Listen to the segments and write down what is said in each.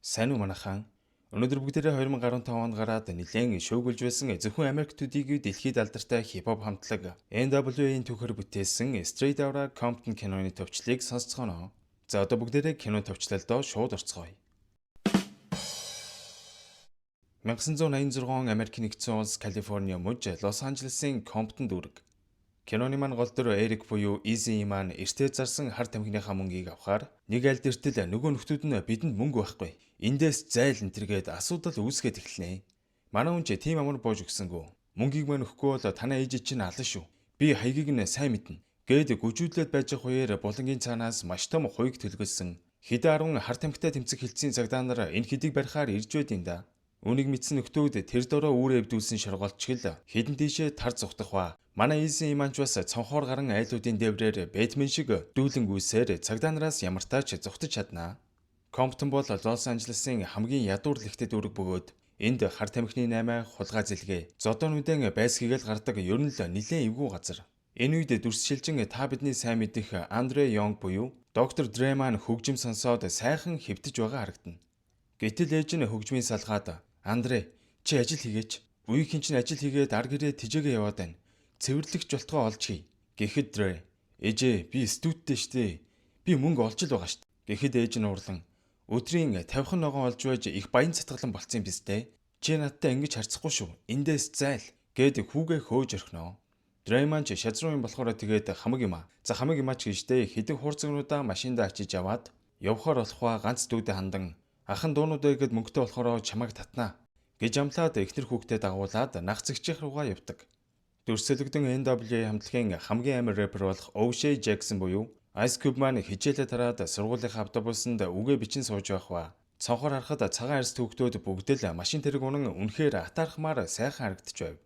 Сайн уу манайхан? Өнөөдөр бүгдээрээ 2015 онд гараад нэлээд шуугилж байсан зөвхөн Америк төдийгүй дэлхийд алдартай хипхоп хамтлаг NWA-ийн түүхээр бүтээсэн Straight Outta Compton киноны төвчлийг сонсцгоно. За одоо бүгдээрээ кино төвчлөлдөө шууд орцгоё. 1986 он Америк нэгдсэн улс Калифорни мужи Лос Анжелесын Комптон дүүрэг. Киноны маань гол дүр Эрик буюу Easy маань эртээ зарсан хар тамхиныхаа мөнгийг авахаар нэг аль дэртэл нөгөө нөхдүүд нь бидэнд мөнгө байхгүй. Эндээс зайл энтергээд асуудал үүсгээд эхэлнэ. Манай хүн ч тийм амар боож өгсөнгөө. Мөнгийг маань өгөхгүй бол танаа ээж чинь алан шүү. Би хаягийг нь сайн мэднэ. Гээд гүжүүлээд байж ах үеэр булангийн цаанаас маш том хуйг төлгөсөн. Хэдэн 10 хар тамхитай тэмцэх хилцийн цагдаа нар энэ хэдийг барихаар ирж байд юм да. Үнийг мэдсэн нөхдүүд тэр дороо үүрээ эвдүүлсэн шоргоолчгил хэдэн тийшээ тар зүхтах ба манай Easy иманч бас цонхоор гарan айлуудын дээврээр Бэтмен шиг дүүлэн гүйсээр цагдаа нараас ямартаа ч зүхтаж чаднаа. Комптон бол Лос Анжелесын хамгийн ядуур лэгтэй дүүрэг бөгөөд энд хар тамхины 8 хулгай зэлгээ зодоонуудын байсгийгэл гардаг ер нь л нэлээд эвгүй газар. Энэ үед дүрс шилжин та бидний сайн мэдэх Андре Йонг буюу доктор Дре маань хөгжим сонсоод сайхан хэвтэж байгаа харагдана. Гэтэл ээж нь хөгжмийн салгаад Андре чи ажил хийгээч. Үеийнхэн чинь ажил хийгээд ар гэрээ тэжээгээ яваад байна. Цэвэрлэгч болтгоо олж хий. Гэхэд Дре ээжээ би студенттэй штэ. Би мөнгө олж л байгаа штт. Гэхэд ээж нь уурлан өдрийн 50 ногоон олж байж их баян цатгалан болцсон юм биз дээ. Чи надтай ингэж харцахгүй шүү. Эндээс зайл гэд хүүгээ хөөж орхиноо. Дрейман ч шазруу юм болохоор тэгээд хамаг юм аа. За хамаг юм ач гэжтэй хэдэн хуурцагнуудаа машиндаа ачиж аваад явхаар болохоо ганц дүүдэд хандан ахан дуунуудаа гээд мөнгөтэй болохоор чамайг татнаа гэж амлаад эхнэр хүүхдэд дагуулад нах зэгчих руугаа явдаг. Дүрсэлэгдэн NWA хамтлагийн хамгийн амар рэпер болох O'Shea Jackson буюу Ice Cube маань хичээлээ тараад сургуулийнхаа автобусанд үгээ бичин сууж байх ба цонхоор харахад цагаан арьс хүүхдүүд бүгд л машин тэрэг унан үнэхээр атаархмаар сайхан харагдаж байв.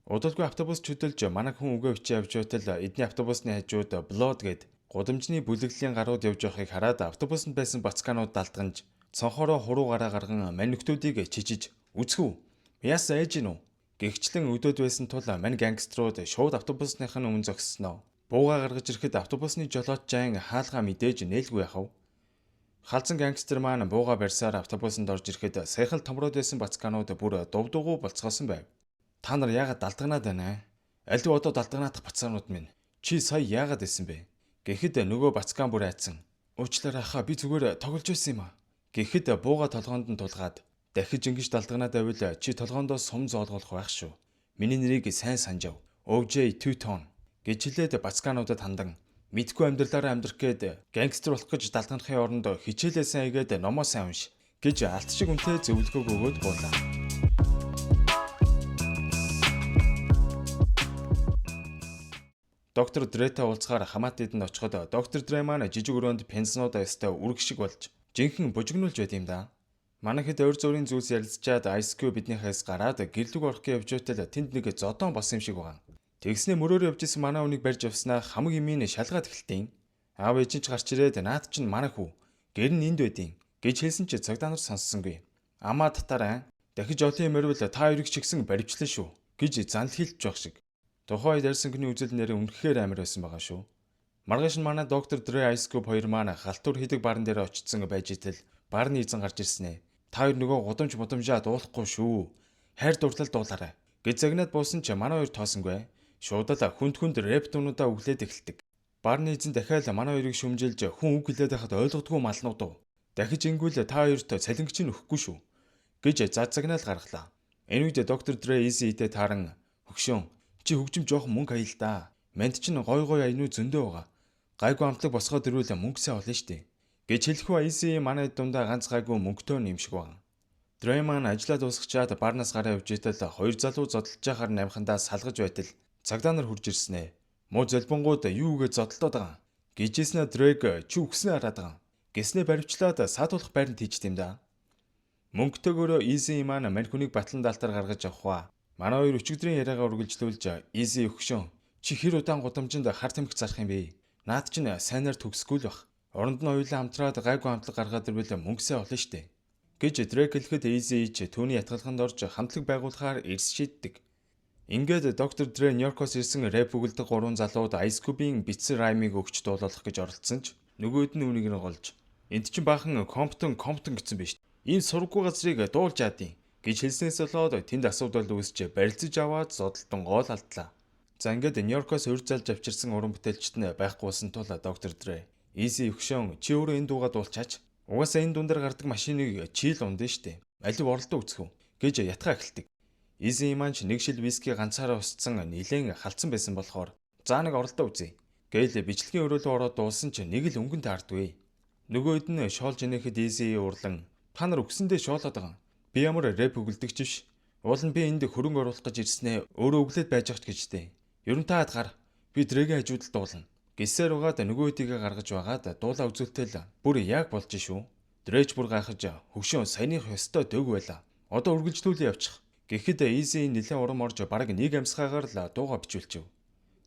Удалгүй автобус чөдөлж манай хүн үгээ бичиж явж байтал эдний автобусны хажууд Blood гээд гудамжны бүлэглэлийн гарууд явж байхыг хараад автобусанд байсан бацкаанууд далдганж цонхороо хуруугаараа гарган маньнөктүүдийг чижиж үцхүү яасан ээж нү гэгчлэн өдөөд байсан тул мань гангструуд шууд автобусных нь өмнө зогссноо. Бууга гаргаж ирэхэд автобусны жолооч жайн хаалгаа мэдээж нээлгүй яхав. Халзан гангстер маань бууга барьсаар автобусанд орж ирэхэд сайхан томроод байсан бацкаанууд бүр дувдуугу болцгоосон байв. Та нар яагаад далдганаад байна? Аливаа одоо далдганаадах бацаанууд минь. Чи сая яагаад исэн бэ? Гэхэд нөгөө бацкаан бүр айцсан. Уучлаарай хаа би зүгээр тоглож байсан юм аа. Гэхэд бууга толгоонд нь тулгаад дахиж ингэж далдганаад байвал чи толгоондоо сум зоолгох байх шүү. Миний нэрийг сайн санджав. OJ Two-Tone гэж хэлээд бацкаануудад хандан мэдгүй амьдралаараа амьдрах гээд гангстер болох гэж далдганахын оронд хичээлээ сайн игээд номоо сайн унш гэж алт шиг үнтэй зөвлөгөө өгөөд буулаа. Доктор Дрэтэй уулзахаар хамаатыд очиход доктор Дре маань жижиг өрөөнд пенснууд өстэй үрг шиг болж жинхэнэ бужигнуулж байт юм да. Манайхэд өөр зөөрийн зүйлс ярилцчаад Ice Cube биднийхээс гараад гэрлэг орох гэж явж байтал тэнд нэг зодон болсон юм шиг байгаа. Тэгснээ мөрөөр явж исэн манай хүнийг барьж явснаа хамаг юмыг шалгаад эхэлтийн. Аав ээж нь ч гарч ирээд наад чинь манай хүү гэр нь энд байдیں۔ гэж хэлсэн чи цагдаа нар сонссонгүй. Амаа татаарай. Дахиж олон юм ярил та хоёрыг чигсэн баривчлаа шүү гэж занл хэлж байх шиг. Тухайн үед ярьсан хүний үзэл нэр үнэхээр амар байсан байгаа шүү. Маргааш нь манай доктор Dre Ice Cube хоёр маань халтур хийдэг барн дээр очсон байж итэл барны эзэн гарч ирснэ. Та хоёр нөгөө гудамж мудамжаа дуулахгүй шүү. Хайр дурлал дуулаарай. гэж загнаад буусан чи манай хоёр тоосонгүй. Шууд л хүнд рэп дуунуудаа өглөөд эхэлдэг. Барны эзэн дахиад манай хоёрыг шүмжилж хүн үг хэлээд байхад ойлгодгүй малнууд уу. Дахиж ингүүл та хоёрт цалингч нь өгөхгүй шүү гэж загнаал гаргалаа. Энэ үед доктор Dre Easy-тэй тааран хөгшөн чи хөгжим жоохон мөнгө хаял да. Манд чинь гой айнуу зөндөө байгаа. Гайгүй амтлаг босгоод ирвэл мөнгө сайн олно штэ. гэж хэлэхгүй Easy манай дундаа ганц гайгүй мөнгөтэй юм шиг байна. Dre маань ажиллаа дуусгачаад барнаас гараа явж итэл хоёр залуу зодолж яхаар намхандаа салгаж байтал цагдаа нар хурж ирснэ. Муу золбонгууд юу гэж зодолтоод байгаа. Гэжээснэ Drake чи үхснээ хараад байгаа. Гэснээ баривчлаад саатуулах байранд хийчт юм да. Мөнгөтэйгөөрөө Easy маань мань хүнийг батлан даалтаар гаргаж авах ба манай хоёр өчигдрийн яриагаа үргэлжлүүлж Easy өгшөн чи хэр удаан гудамжинд хар тамхи зарах юм бэ? Наад чинь сайнаар төгсгөл бах. Оронд нь хоёулаа хамтраад гайгүй хамтлаг гаргаад ирвэл мөнгө сайн олно штэ. гэж Drake хэлэхэд Easy ч түүний ятгалганд орж хамтлаг байгуулахаар эрс шийддэг. Ингээд доктор Dre Нью-Йоркоос ирсэн рэп өгүүлдэг 3 залууд Ice Cube-ийн битсэн раймыг өгч дуулуулах гэж оролцсон ч нөгөөд нь үнийг нь голж энд чинь баахан Compton гэсэн биш. Энэ сургуу газрыг дуулж яадیں гэж хэлснээс болоод тэнд асуудал үүсч барилцаж аваад зодолтон гол алдлаа. За ингээд Нью-Йоркоос урьд залж авчирсан уран бүтээлчт нь байхгүй болсон тул доктор Дре Easy өгшөн чи өөрөө энэ дуугаа дуулчаач. Угаасаа энэ дундаар гардаг машиныг чи л ундаа штэ. Алив оролдоо үзэх үү гэж ятгаа эхэлдэг. Easy иманч нэг шил виски ганцаараа устсан нилээн халдсан байсан болохоор за нэг оролдоо үзье. Гээл бичлэгийн өрөөлөө ороод дуулсан ч нэг л өнгөнд таардгүй. Нөгөөд нь шоолж инехэд Easy урлан та нар өгсөндөө шоолоод байгаа. Би ямар рэп өгөлдөгч биш. Уул нь би энд хөрөнгө оруулах гэж ирснээ өөрөө өглөөд байж ахч гэжтэй. Ерөн таад гар. Би Дрэгийн хажуудалд дуулна. Гисээр угаад нөгөө хэдийгээ гаргаж байгаад дуулаа үзүүлтэл бүр яг болж шүү. Дрэч бүр гайхаж хөвшөө саяных ёстой дөг байла. Одоо үргэлжлүүлээ явчих. Гэхэд Easy нэлээд урам орж бараг нэг амсгаагаар л дуугаа бичүүлчихв.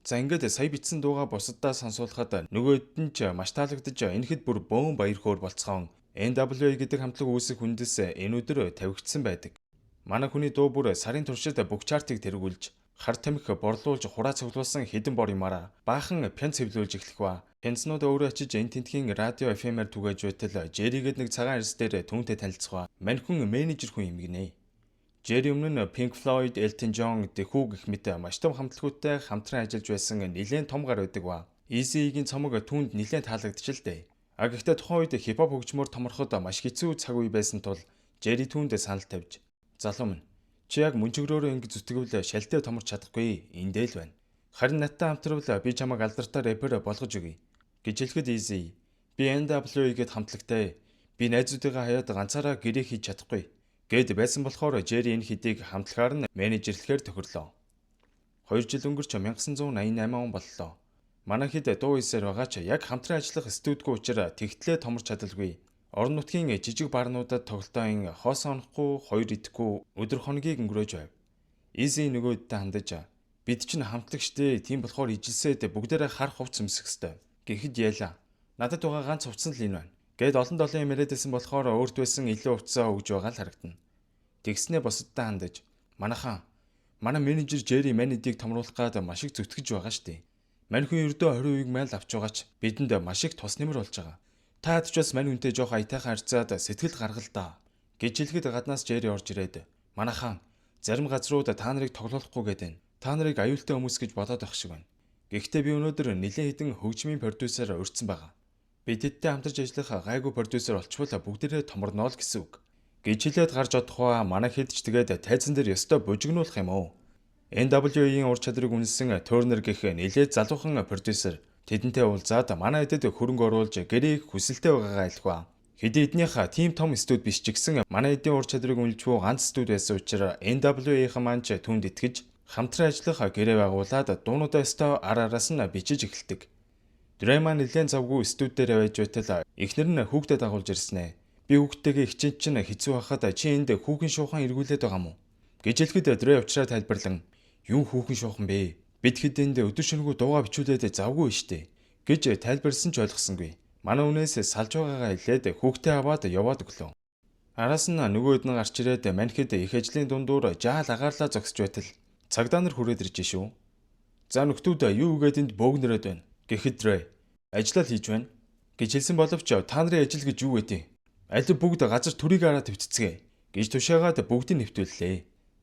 За ингээд сая бичсэн дуугаа бусаддаа сонсуулахад нөгөөд нь ч маш таалагдж энэхэд бүр бөөн баяр хөөр болцгоон NWA гэдэг хамтлаг үүсэх хүндэс энэ өдөр тавигдсан байдаг. Манай хүний дуу бүр сарын туршид бүх чартыг тэргүүлж хар тамхи борлуулж хураа цуглуулсан хідэн бор юмараа баахан пян цэвлүүлж эхлэх ба пянцнууд өөрөө очиж энэ тентхийн радио FM-аар түгэж байтал Жеригээд нэг цагаан арьс дээр түүнтэй танилцах ба мань хүн менежер хүн юм гинэ. Jerry өмнө нь Pink Floyd, Elton John, The Who гэх мэт маш том хамтлагуудтай хамтран ажиллаж байсан нэлээд том гар байдаг ба Easy-гийн цомог түүнд нэлээд таалагдчих л дээ. Гэхдээ тухайн үед хипхоп хөгжмөөр томороход маш хэцүү цаг үе байсан тул Jerry түүнд санал тавьж залуу минь чи яг мөнчгөрөөрөө ингэ зүтгэвэл шалтай томорч чадахгүй эндээ л байна. Харин надтай хамтравал би чамайг алдартай рэпер болгож өгье гэж хэлэхэд Easy би NWA гэд хамтлагтай би найзуудыгаа хаяад ганцаараа гэрээ хийж чадахгүй гэд байсан болохоор Jerry энэ хэдийг хамтлагаар нь менежерлэхээр тохирлоо. 2 жил өнгөрч 1988 он боллоо. Манай хэд дуу хийсээр байгаа ч яг хамтран ажиллах студиуг учраас тэгтлээ томорч чадалгүй. Орон нутгийн жижиг барнуудад тоглолтын хоос онохгүй 2 идэхгүй өдөр хоногийг өнгөрөөж байв. Easy нөгөөддөө хандаж бид чинь хамтлаг штэ тийм болохоор ижилсээд бүгдээрээ хар хувц өмсөх хэвээр. Гэхэд яалаа. Надад байгаа ганц хувцас л энэ байна. Гэд олон долоо юм яриадсэн болохоор өөрт байсан илүү хувцаа өгж байгаа л харагдана. Тэгснээ босдоо хандаж манайхан манай менежер Jerry Manidийг томруулах гад маш их зүтгэж байгаа штэ. Мань хүн ердөө 20% майл авч байгаач бидэнд маш их тус нэмэр болж байгаа. Та ч бас мань хүнтэй жоох аятайхан харьцаад сэтгэл гаргал да гэж хэлэхэд гаднаас Jerry орж ирээд манайхан зарим газрууд та нарыг тоглоулахгүй гэдэг. Та нарыг аюултай хүмүүс гэж бодоод байх шиг байна. Гэхдээ би өнөөдөр нэлээд хэдэн хөгжмийн продюсер урьдсан байгаа. Би тэдтэй хамтарч ажиллах гайгүй продюсер болчихвол бүгдээрээ томорноо л гэсэн үг. Гэж хэлээд гарч одохоо манай хэд ч тэгээд тайзан дээр ёстой бужигнуулах юм уу? NWA-ийн ур чадрыг үнэлсэн Turner гэх нэлээд залуухан продюсер тэдэнтэй уулзаад манай хэдэд хөрөнгө оруулж гэрээг хүсэлтэй байгаагаа альхва. Хэдий эднийх тийм том студ биш ч гэсэн манай хэдийн ур чадрыг үнэлж буй ганц студ байсан учраас NWA-ийн манч түүнд итгэж хамтран ажиллах гэрээ байгуулад дуунуудаа өстой араас нь бичиж эхэлдэг. Дрейман нэлээд завгүй студ дээр байж байтал эхнэр нь хүүхдэд дагуулж ирснэ. Би хүүхдтэйгээ хичээн чинь хэцүү хахад чи энд хүүхэн шуухан эргүүлээд байгаа мó гэж хэлэхэд Дрей уучраа тайлбарлан юу хүүхэн шуухан бэ? Бид хэд энд өдөр шөнөгүй дуугаа бичүүлээд завгүй штэ гэж тайлбарсан ч ойлгосонгүй. Манай үнээс салж байгаагаа хэлээд хүүхдээ аваад яваад өглөө. Араас нь нөгөөд нь гарч ирээд маньхэд их ажлын дундуур жаал агаарлаа зогсож байтал цагдаа нар хүрээд ирж шүү. За нөхдүүд юу үгээд энд бөөгнөрөөд байна. Гэхэд Дрей ажиллаа хийж байна гэж хэлсэн боловч та нарын ажил гэж юу вэ? Алив бүгд газар төрийг араа твцэцгээ гэж тушаагаад бүгдийг нэвтүүллээ.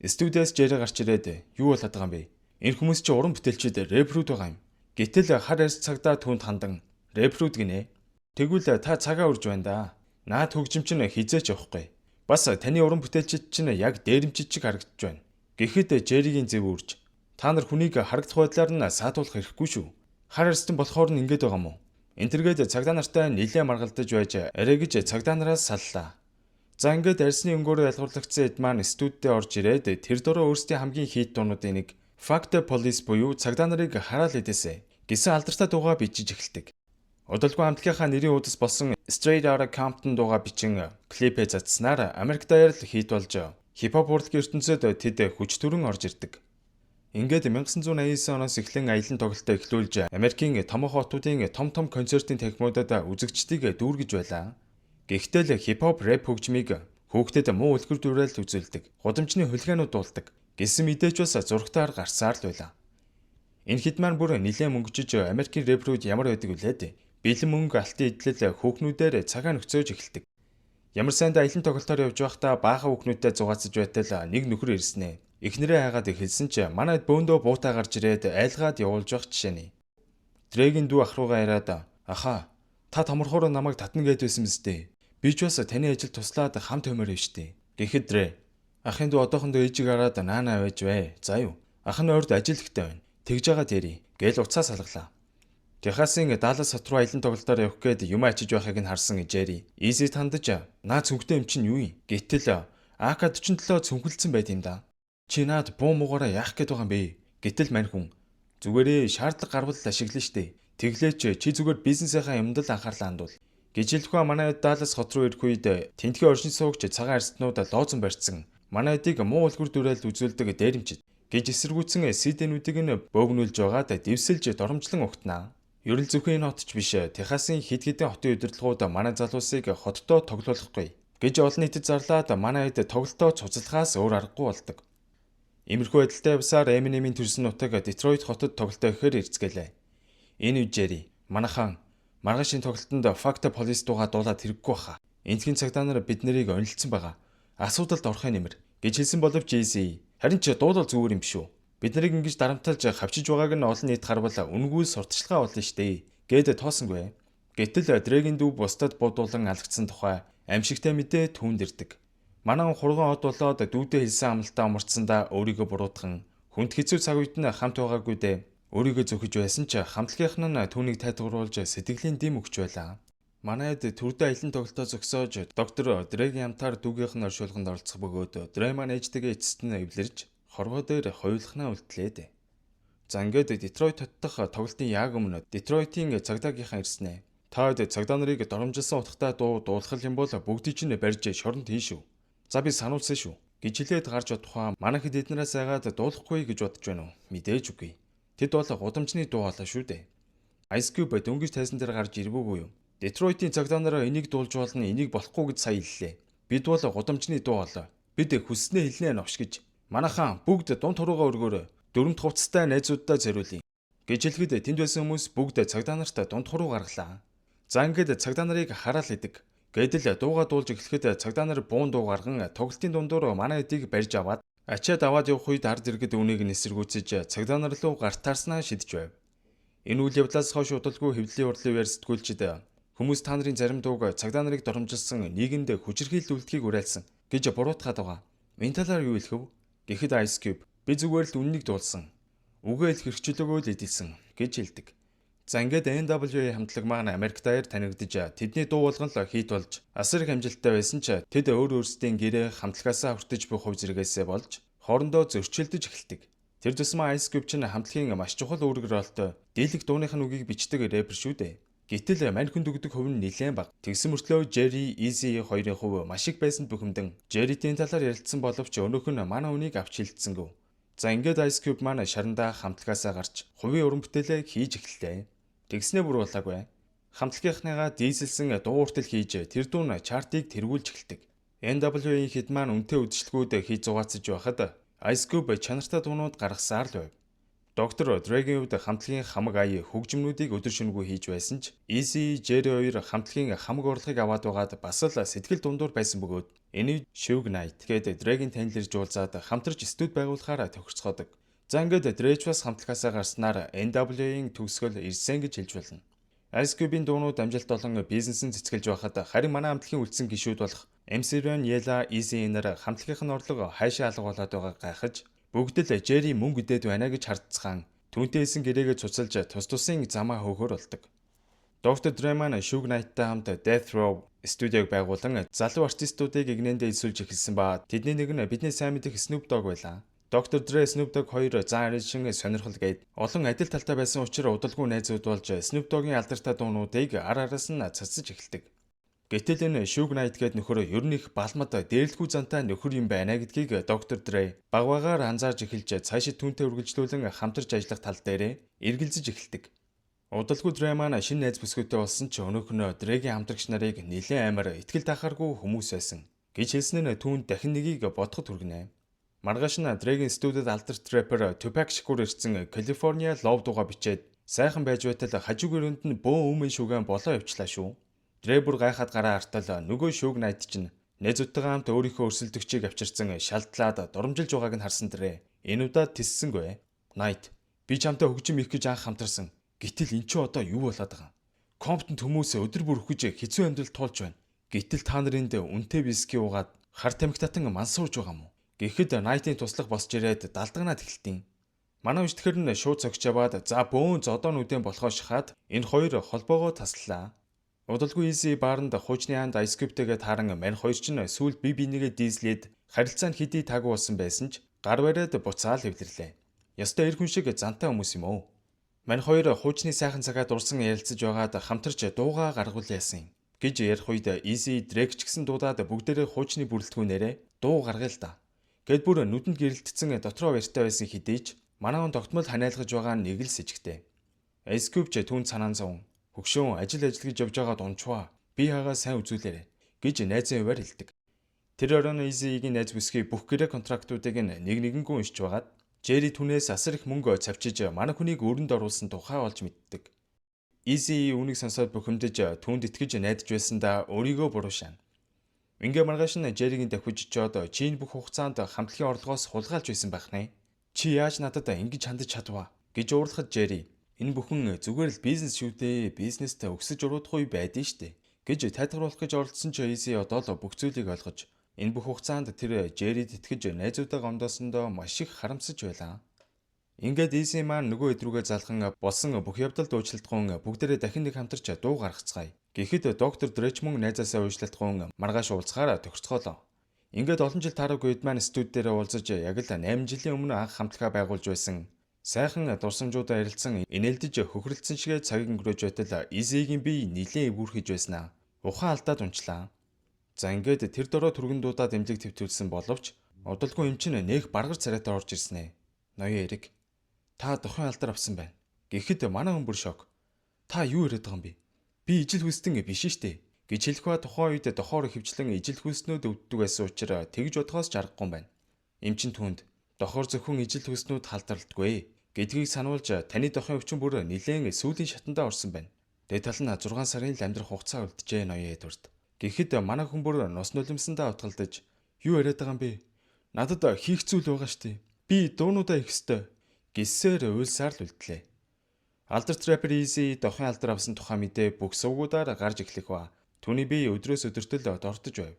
Студиэс Jerry гарч ирээд юу болоод байгаа юм бэ? Энэ хүмүүс чи уран бүтээлчид рэпрүүд байгаа юм. Гэтэл хар арьс цагдаа түүнд хандан рэпрүүд гинэ. Тэгвэл та цагаа урж байна да. Наад хөгжим чинь хизээч явахгүй. Бас таны уран бүтээлчид чинь яг дээрэмчид чиг харагдаж байна. Гэхэд Jerry-гийн зэв үрж та нар хүнийг харагдах байдлаар нь саатуулах хэрэггүй шүү. Хар арьстан болохоор нь ингэж байгаа мó. Энтергээд цагдаа нартай нилээ маргалдаж байж арай гэж цагдаа нараас саллаа. За ингээд арьсны өнгөөр ялгуурлагдсан эд маань студидээ орж ирээд тэр дөрөө өөрсдийн хамгийн хийт дуунуудын нэг Fact Police буюу цагдаа нарыг хараал эдээсэ гэсэн алдартай дуугаа бичиж эхэлдэг. Удалгүй хамтлагийнхаа нэрийн үдэс болсон Straight Outta Compton дуугаа бичин клипээ цацснаар Америк даяар л хийт болж хипхоп урлагийн ертөнцид тэд хүч төрөн орж ирдэг. Ингээд 1989 оноос эхлэн аялан тоглолтоо эхлүүлж Америкийн томоохон хотуудын том концертын танхимуудад үзэгчдийг дүүргэж байлаа. Гэхдээ л хипхоп рэп хөгжмийг хүүхдэд муу үлгэр дуурайл үзүүлдэг, гудамжны хулигайнууд дуулдаг гэсэн мэдээч бас зургатаар гарсаар л байлаа. Энэ хэд маань бүр нэлээд мөнгөжж Америкийн рэпрүүд ямар байдаг вүлээд бэлэн мөнгө алтын идэлэл хүүхнүүдээр цагаан нөхцөөж эхэлдэг. Ямар сайндаа аялын тоглолтоор явж байхдаа баахан хүүхнүүдтэй зугаацж байтал нэг нөхөр ирснэ. Эхнэрээ хайгаад эхэлсэн ч манайд бөөндөө буутаа гарч ирээд айлгаад явуулж байх жишээний. Дрэгийн дүү ах руугаа ирээд "Аха, та томорхоор намайг татна гэд байсан мэт. Би ч бас таны ажил туслаад хамт өмөр өвчтэй." Гэхэд Дрэ "Ахын дүү одоохондоо ээжийг хараад наанаа байж вэ. За юу. Ах нь ойрд ажил ихтэй байна. Тэгж байгаа дээрий" гээл уцаа салглаа. Техасын Даллас хот руу аялан тоглолтоор явах гээд юм ачиж байхыг нь харсан Жери Изи тандаж "Наа цүнхтэй юм чинь юу юм? Гэтэл АК-47 цүнхэлсэн байт юм да. Чи наад буу муугаараа яах гээд байгаа юм бэ?" Гэтэл мань хүн "Зүгээрээ шаардлага гарвал ашиглана штэ. Тэглээч чи зүгээр бизнесийнхаа юмд л анхаарлаа хандуул." Гэж хэлэхгүй манай Даллас хот руу ирэх үед тентгийн оршин суугч цагаан арстнууд лооцон барьцсан. Манайдыг муу үлгэр дүрэлд үзүүлдэг дээрэмчид гэж эсэргүүцсэн сидэнүүдийг нь бөөгнүүлж байгаад дэвсэлж доромжлон угтнаа. Ерөн зөвхөн энэ хотч биш, Техасын хэд хэдэн хотын удирдлагууд манай залуусыг хоттоо тоглоулахгүй гэж олон нийтэд зарлаад манай хэд тоглолтоо цуцлахаас өөр аргагүй болдог. Иймэрхүү байдалтай явсаар Эминемийн төрсөн нутаг Детройт хотод тоглолтоо ихээр ирцгэлээ. Энэ үжэри манайхан маргаашийн тоглолтод Факт Полис дуугаа дуулаад хэрэггүй баха. Энтхийн цагдаа нар бид нарыг онилцсон байгаа. Асуудалд орохын нэмэр гэж хэлсэн боловч Изи харин ч дуулал зүгээр юм биш үү? Бид нарыг ингэж дарамталж хавчиж байгааг нь олон нийт харвал үнгүй сурталчилгаа болно штэ гээд тоосонгүй. Гэтэл Дрэгийн дүү бусдад буудуулан алгацсан тухай аимшигтай мэдээ түүнд ирдэг. Манай хурган од болоод дүүдээ хэлсэн амлалтаа умарцсандаа өөрийгөө буруутган хүнд хэцүү цаг үед нь хамт байгаагүй дээ. Өөрийгөө зөхиж байсан ч хамтлагийнх нь түүнийг тайлбарлуулж сэтгэлийн дэм өгч байлаа. Манайд төрдөө аялан тоглолтоо зогсоож доктор Дрэгийн амтаар дүүгийнх нь оршуулганд оролцох бөгөөд Дрэ маань ээжтэйгээ эцэст нь эвлэрж хорвоо дээр хоёулахнаа үлдлээд. За ингээд Детройт хот дахь тоглолтын яг өмнө Детройтийн цагдаагийнхан ирснэ. "Та цагдаа нарыг доромжилсан утгатай дуулах юм бол бүгдийг чинь барьж шоронд хийшүү. За би сануулсан шүү" гэж хэлээд гарч одохоо манай хэд эднээс айгаад дуулахгүй гэж бодож байна уу? Мэдээж үгүй. Тэд бол гудамжны дуу хоолой шүү дээ. Ice Cube дөнгөж тайсан дээр гарч ирвүүгүй юу? Детройтийн цагдаа нараа энийг дуулж болно, энийг болохгүй гэж сая хэллээ. Бид бол гудамжны дуу хоолой. Бид хүснээ хэлнэ новш гэж. Манайхан бүгд дунд хуруугаа өргөөрэй. Дөрөмт хувцастай найзуудаа зориулъя гэж хэлэхэд тэнд байсан хүмүүс бүгд цагдаа нарт дунд хуруу гаргалаа. За ингээд цагдаа нарыг хараал идэг. Гэдэл дуугаа дуулж эхлэхэд цагдаа нар буун дуу гарган тоглолтын дундуур манай эдийг барьж аваад ачаад аваад явах үед ард иргэд үүнийг нисэргүүцэж цагдаа нар руу гартаарснаа шидэж байв. Энэ үйл явдлаас хойш удалгүй хэвлэлийн урлын үеэр сэтгүүлчид хүмүүс та нарын зарим дууг цагдаа нарыг доромжилсан нийгэмд хүчирхийлэл үлдхийг уриалсан гэж буруутгаад байгаа. Энэ талаар юу хэлэх вэ? Гэхэд Ice Cube би зүгээр л үннийг дуулсан. Үгээ хэлэх хэрэгчлөөгөө л эдэлсэн гэж хэлдэг. За ингээд NWA хамтлаг маань Америк даяар танигдж тэдний дуу болгон л хит болж асар их амжилттай байсан ч тэд өөр өөрсдийн гэрээ хамтлагаасаа хүртэж буй хувь зэрэгээсээ болж хоорондоо зөрчилдөж эхэлдэг. Тэр тусмаа Ice Cube чинь хамтлагийн маш чухал үүрэг ролтой дийлэх дууных нь үгийг бичдэг рэпер шүү дээ. Гэтэл мань хүн дөгдөг хувь нь нэлээд бага. Тэгсэн мөртлөө Jerry, Easy хоёрын хувь маш их байсан бухимдан Jerry-ийн талаар ярилцсан боловч өнөөх нь манай үнийг авч хилцсэнгүү. За ингээд Ice Cube маань шарандаа хамтлагаасаа гарч хувийн уран бүтээлээ хийж эхэллээ. Тэгснээ бүр болоогүй. Хамтлагийнхныгаа дийсэлсэн дуу хүртэл хийж тэр дуу нь чартыг тэргүүлж эхэлдэг. NWA-ийн хэд маань үнэтэй үдшилгүүд хийж зугаацж байхад Ice Cube чанартай дуунууд гаргасаар л байв. Доктор Дрэгийн хувьд хамтлагийн хамаг ая хөгжмнүүдийг өдөр шөнөгүй хийж байсан ч Easy, Jerry хоёр хамтлагийн хамаг урлагийг аваад байгаад бас л сэтгэл дундуур байсан бөгөөд энэ Suge Knight гэдэг Дрэгийн танилж уулзаад хамтарч студ байгуулахаар тохирцгоодог. За ингээд Dрэч бас хамтлагаасаа гарснаар NWA-ийн төгсгөл ирсэн гэж хэлж болно. Ice Cube-ийн дуунууд амжилт олон бизнесийн цэцгэлж байхад харин манай хамтлагийн үлдсэн гишүүд болох MC Ren, Yella, Easy нар хамтлагийнх нь орлого хайшаа алга болоод байгааг гайхаж бүгд л Jerry мөнгө идээд байна гэж хардцгаан түүнтэйсэн гэрээгээ цуцалж тус тусын замаа хөөхөр болдог. Доктор Dre маань Suge Knight-тай хамт Death Row студийг байгуулан залуу артистуудыг игнэндээ эзүүлж эхэлсэн ба тэдний нэг нь бидний сайн мэдих Snoop Dogg байлаа. Доктор Dre, Snoop Dogg хоёр зан арилшин сонирхол гээд олон адил талтай байсан учраас удалгүй найзууд болж Snoop Dogg-ийн алдартай дуунуудыг ар араас нь цацаж эхэлдэг. Гэтэл энэ Suge Knight гээд нөхөр ер нь их балмад дээрлэхүү зантай нөхөр юм байна гэдгийг Доктор Dre багваагаар анзаарж эхэлж цаашид түүнтэй үргэлжлүүлэн хамтарч ажиллах тал дээр эргэлзэж эхэлдэг. Удалгүй Dre маань шинэ найз бүсгүйтэй болсон ч өнөөх нь Dre-гийн хамтрагч нарыг нэлээд амар итгэл тахааргүй хүмүүс байсан гэж хэлснээр түүнд дахин нэгийг бодоход хүргэнэ. Маргааш нь Dre-гийн студид алдарт рэпер Tupac Shakur ирсэн California Love дуугаа бичээд сайхан байж байтал хажууг өрөөнд нь бөө өмнө шүгэн болоо явчлаа шүү. Дре бүр гайхаад гараа артал нөгөө шүүг найд чинь найзуудтайгаа хамт өөрийнхөө өрсөлдөгчийг авчирсан шалтлаад дурамжилж байгааг нь харсан Дре. Энэ удаад тиссэнгүй. Найт, би чамтай хөгжим их гэж анх хамтарсан. Гэтэл эн чинь одоо юу болоод байгаа юм? Комптон хүмүүс өдөр бүр хөгж хэцүү амьдрал туулж байна. Гэтэл та нарын үнэтэй виски уугаад хар тамхи татан мансуурж байгаа юм уу? Гэхэд Найтын туслах босч ирээд далдагнаад эхэлтийн. Манай үжтгэр нь шууд цогч яваад за бөөн зодоонуудын болохоо шахаад энэ хоёр холбоогоо таслаа. Удалгүй Easy баарнд хуучны анд Ice Cube-тэйгээ тааран мань хоёр ч сүүлд бие бинийгээ дийслээд харилцаа нь хэдий таагүй болсон байсан ч гар бариад буцаал хэвлэрлээ. Ёстой эр хүн шиг зантай хүмүүс юм уу? Мань хоёр хуучны сайхан цагаа дурсан ярилцаж байгаад хамтарч дуугаа гаргуулсан юм. Гэж ярих үед Easy Drake ч гэсэн дуудаад бүгдээрээ хуучны бүрэлдэхүүнээрээ дуу гаргая л да. Гэт бүр нүдэнд гэрэлтсэн дотроо барьтай байсан хэдий ч манай он тогтмол ханиалгаж байгаа нэг л сэжигтэй. Ice Cube ч түүнд санаан зовн. Хөгшөөн ажил гэж явж байгаа дунчваа. Би хагаа сайн үзүүлээрэй гэж найзын хуваар хэлдэг. Тэр оройн Easy-ийн найз бүсгүй бүх гэрээ контрактуудыг нэг нэгэнгүү уншиж байгаад Jerry түүнээс асар их мөнгө цавчиж манай хүнийг өрөнд оруулсан тухай олж мэддэг. Easy үүнийг сонсоод бухимдаж түүнд итгэж найдаж байсандаа өөрийгөө буруу шаана. Ингээ маргааш нь Jerry-гийн давхиж чоод чинь бүх хугацаанд хамтлагийн орлогоос хулгайлж байсан байх нэ. Чи яаж надад ингэж хандаж чадваа гэж уурлахад Jerry энэ бүхэн зүгээр л бизнес шүү дээ. Бизнестэй өксөж уруудах үе байдэн штэ гэж тайлгаруулах гэж оролдсон ч Easy одоо л бүх зүйлийг ойлгож энэ бүх хугацаанд тэр Jerry-д итгэж найзуудаа гомдоосондоо маш их харамсаж байлаа. Ингээд Easy маань нөгөө эдрүүгээ залхан болсон бүх явдал дуучлалтгуун бүгдээрээ дахин нэг хамтарч дуу гаргацгаая. Гэхэд доктор Dre мөн найзаасаа уучлалтгуун маргааш уулзахаараа төгсцгоолоо. Ингээд олон жил таараагүй Эдман студи дээр уулзаж яг л 8 жилийн өмнө анх хамтлагаа байгуулж байсан. Сайхан дурсамжуудаа ярилцсан инээлдэж хөхрөлдсөн шигээ цагийг өнгөрөөж байтал Easy-гийн бие нилээн эвүүрхэж байснаа. Ухаан алдаад унчлаа. За ингээд тэр дороо түргэн дуудаа дэмжлэг төвтүүлсэн боловч удалгүй юм чинь нэх баргар царайтай орж ирсэн ээ. Ноён Эрик, та дохын алдар авсан байна. Гэхэд манай хүн бүр шок. Та юу яриад байгаа юм бэ? Би ижил хүстэн биш штэ гэж хэлэх ба тухайн үед дохоор хөвчлэн ижил хүснүүд өвддөг байсан учраас тэгж бодохоос ч аргагүй юм байна. Им чин түнд дохоор зөвхөн ижил хүснүүд халдварлагдгүй гэдгийг сануулж таны дохын өвчин бүр нилээн сүүлийн шатандаа орсон байна. Дээд тал нь 6 сарын л амьдрах хугацаа үлджээ ноён Эдвард. Гэхэд манай хүн бүр нос нулимсандаа утгалдаж юу яриад байгаа юм бэ? Надад хийх зүйл байгаа штэ. Би дуунуудаа их өстой гисээр уйлсаар л үлдлээ. Алдарт рэпер Easy дохын алдар авсан тухай мэдээ бүх сувгуудаар гарч эхлэх ба түүний бие өдрөөс өдөртөл дортож байв.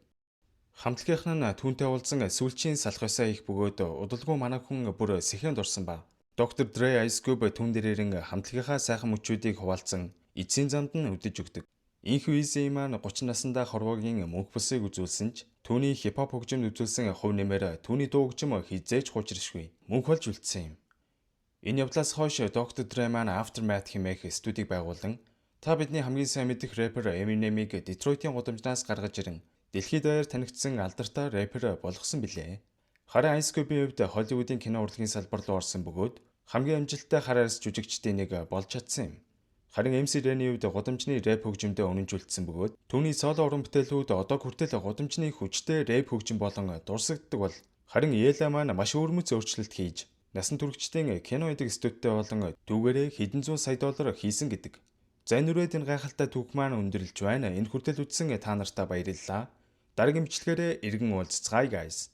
Хамтлагийнх нь түүнтэй уулзсан сүүлчийн салхиосаа их бөгөөд удалгүй манай хүн бүр сэхэнд орсон ба. Доктор Dre Ice Cube түүн дээрэн хамтлагийнхаа сайхан мөчүүдийг хуваалцсан эцсийн замд нь өдөж өгдөг. Инхүү Easy маань 30 наснда хорвоогийн мөнх бүсийг үзүүлсэн ч түүний хипхоп хөгжимд үзүүлсэн хувь нэмээр түүний дуу хөгжим хизээж хуучиршгүй мөнх болж үлдсэн юм. Энэ явдлаас хойш Доктор Dre маань Aftermath хэмээх студийг байгуулан та бидний хамгийн сайн мэдих рэпер Eminem-ийг Детройтын гудамжнаас гаргаж ирэн дэлхийд даяар танигдсан алдартай рэпер болгосон билээ. Харин Ice Cube-ийн хувьд Холливуудын кино урлагийн салбар руу орсон бөгөөд хамгийн амжилттай хар арьс жүжигчдийн нэг болж чадсан юм. Харин MC Ren-ийн хувьд гудамжны рэп хөгжимдөө үнэмжүүлсэн бөгөөд түүний соло уран бүтээлүүд одоо хүртэл гудамжны хүчтэй рэп хөгжим болон дурсагддаг бол харин Yella маань маш өөрмөц өөрчлөлт хийж насан туршидтын кино эдэг студиутэй болон түүгээрээ хэдэн зуун сая доллар хийсэн гэдэг. За энэ үрээд энэ гайхалтай түүх маань өндөрлж байна. Энэ хүртэл үзсэн та нартаа баярлалаа. Дараагийн бичлэгээрээ иргэн уулзцгаая guys.